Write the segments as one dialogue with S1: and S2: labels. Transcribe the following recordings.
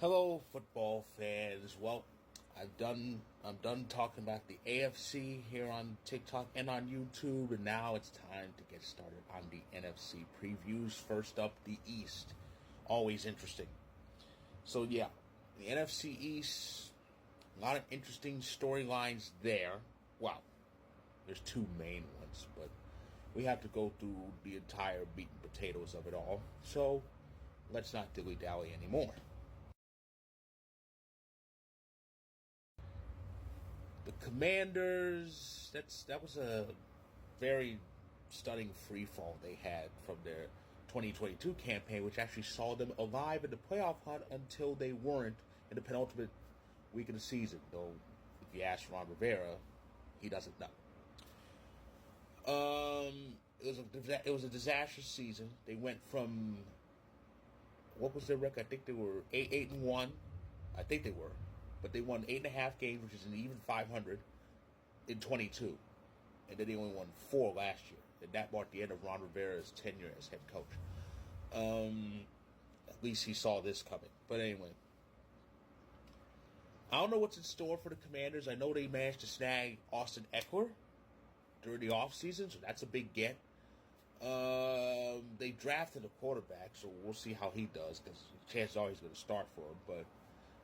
S1: Hello, football fans. Well, I'm done talking about the AFC here on TikTok and on YouTube, and now it's time to get started on the NFC previews. First up, the East. Always interesting. So yeah, the NFC East, a lot of interesting storylines there. Wow, there's two main ones, but we have to go through the entire meat and potatoes of it all. So let's not dilly-dally anymore. The Commanders, that was a very stunning free fall they had from their 2022 campaign, which actually saw them alive in the playoff hunt until they weren't in the penultimate week of the season. Though, if you ask Ron Rivera, he doesn't know. It was a disastrous season. They went from, what was their record? I think they were 8-1. I think they were, but they won 8.5 games, which is an even 500 in 22, and then they only won 4 last year, and that marked the end of Ron Rivera's tenure as head coach. At least he saw this coming. But anyway, I don't know what's in store for the Commanders. I know they managed to snag Austin Eckler during the offseason, so that's a big get. They drafted a quarterback, so we'll see how he does, because chances are he's going to start for him, but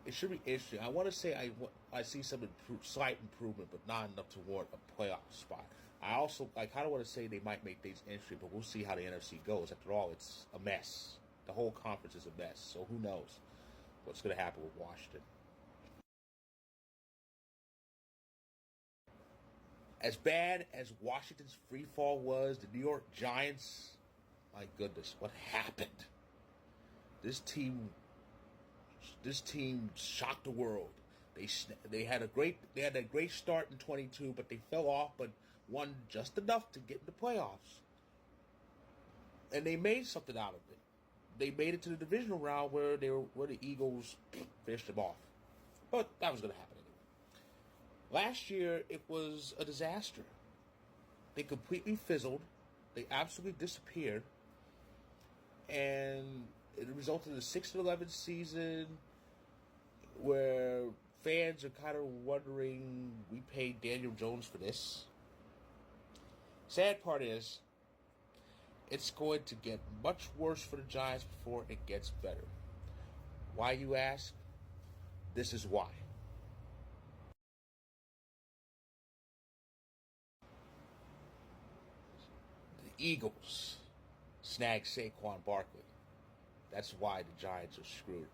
S1: it should be interesting. I want to say I see some slight improvement, but not enough to warrant a playoff spot. I kind of want to say they might make things interesting, but we'll see how the NFC goes. After all, it's a mess. The whole conference is a mess, so who knows what's going to happen with Washington. As bad as Washington's free fall was, the New York Giants, my goodness, what happened? This team shocked the world. They had a great start in 22, but they fell off, but won just enough to get in the playoffs. And they made something out of it. They made it to the divisional round where the Eagles finished them off. But that was going to happen anyway. Last year, it was a disaster. They completely fizzled. They absolutely disappeared. And it resulted in a 6-11 season where fans are kind of wondering, we paid Daniel Jones for this. Sad part is, it's going to get much worse for the Giants before it gets better. Why, you ask? This is why. The Eagles snagged Saquon Barkley. That's why the Giants are screwed.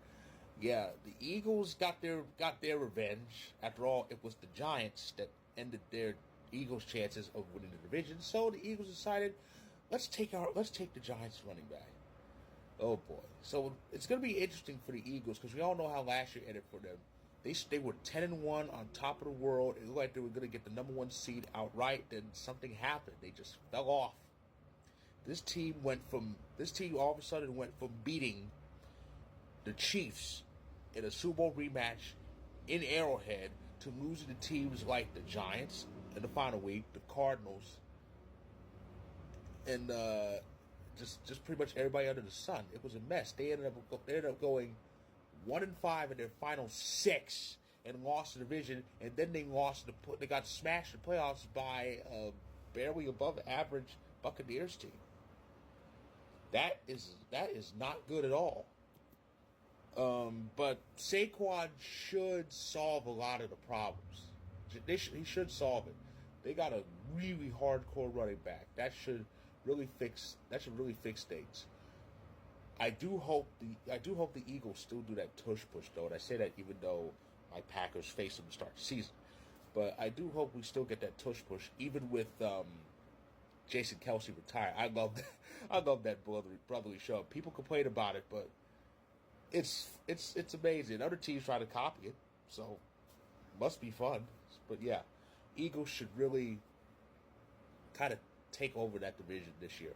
S1: Yeah, the Eagles got their revenge. After all, it was the Giants that ended their Eagles' chances of winning the division. So the Eagles decided, let's take the Giants running back. Oh boy! So it's going to be interesting for the Eagles because we all know how last year ended for them. They were 10-1 on top of the world. It looked like they were going to get the number 1 seed outright. Then something happened. They just fell off. This team all of a sudden went from beating the Chiefs in a Super Bowl rematch in Arrowhead to losing to teams like the Giants in the final week, the Cardinals, and just pretty much everybody under the sun. It was a mess. They ended up going 1-5 in their final 6 and lost the division, and then they got smashed in the playoffs by a barely above average Buccaneers team. That is not good at all. But Saquon should solve a lot of the problems. He should solve it. They got a really hardcore running back. That should really fix things. I do hope the Eagles still do that tush push though. And I say that even though my Packers face them to start the season. But I do hope we still get that tush push, even with Jason Kelce retired. I love that brotherly show. People complain about it, but it's amazing. Other teams try to copy it, so must be fun. But yeah, Eagles should really kind of take over that division this year.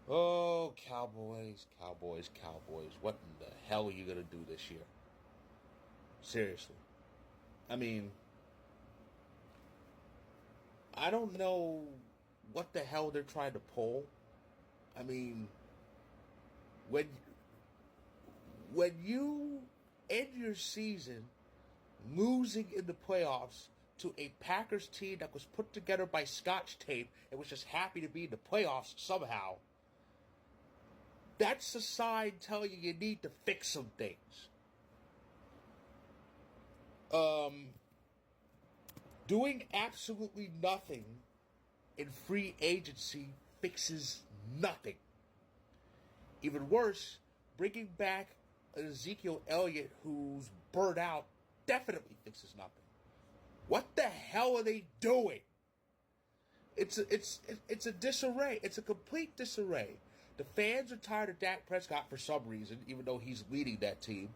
S1: Oh, Cowboys. What in the hell are you going to do this year? Seriously. I mean, I don't know what the hell they're trying to pull. I mean, When you end your season losing in the playoffs to a Packers team that was put together by Scotch tape and was just happy to be in the playoffs somehow, that's a sign telling you need to fix some things. Doing absolutely nothing in free agency fixes nothing. Even worse, bringing back Ezekiel Elliott, who's burned out, definitely fixes nothing. What the hell are they doing? It's a disarray. It's a complete disarray. The fans are tired of Dak Prescott for some reason, even though he's leading that team.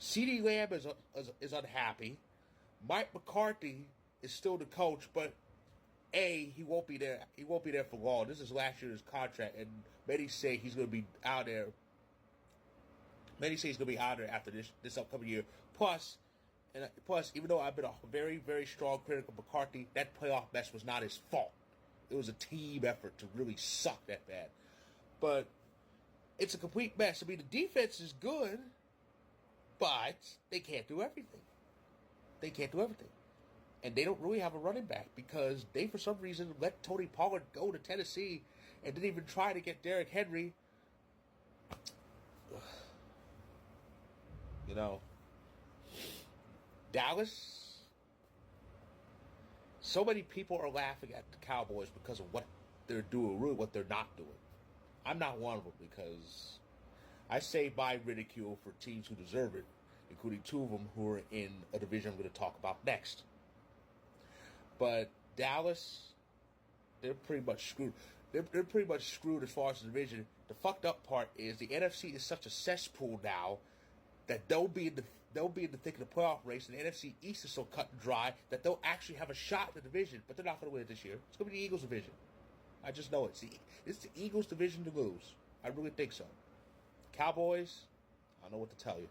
S1: CeeDee Lamb is unhappy. Mike McCarthy is still the coach, but he won't be there. He won't be there for long. This is last year's contract, and many say he's going to be out there. Many say he's going to be out there after this upcoming year. Plus, even though I've been a very, very strong critic of McCarthy, that playoff mess was not his fault. It was a team effort to really suck that bad. But it's a complete mess. I mean, the defense is good, but they can't do everything. They can't do everything. And they don't really have a running back because they, for some reason, let Tony Pollard go to Tennessee and didn't even try to get Derrick Henry. You know, Dallas, so many people are laughing at the Cowboys because of what they're doing, really what they're not doing. I'm not one of them because I save my ridicule for teams who deserve it, including two of them who are in a division I'm going to talk about next. But Dallas, they're pretty much screwed. They're pretty much screwed as far as the division. The fucked up part is the NFC is such a cesspool now that they'll be in the thick of the playoff race, and the NFC East is so cut and dry that they'll actually have a shot in the division, but they're not going to win it this year. It's going to be the Eagles' division. I just know it. It's the Eagles' division to lose. I really think so. Cowboys, I don't know what to tell you.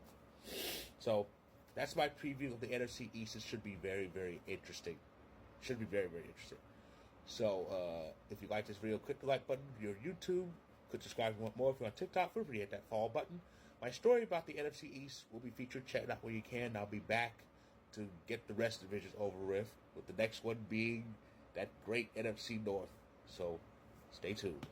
S1: So that's my preview of the NFC East. It should be very, very interesting. Should be very, very interesting. So if you like this video, click the like button. If you're on YouTube, click subscribe if you want more. If you're on TikTok, feel free to hit that follow button. My story about the NFC East will be featured. Check it out where you can. I'll be back to get the rest of the divisions over with the next one being that great NFC North. So stay tuned.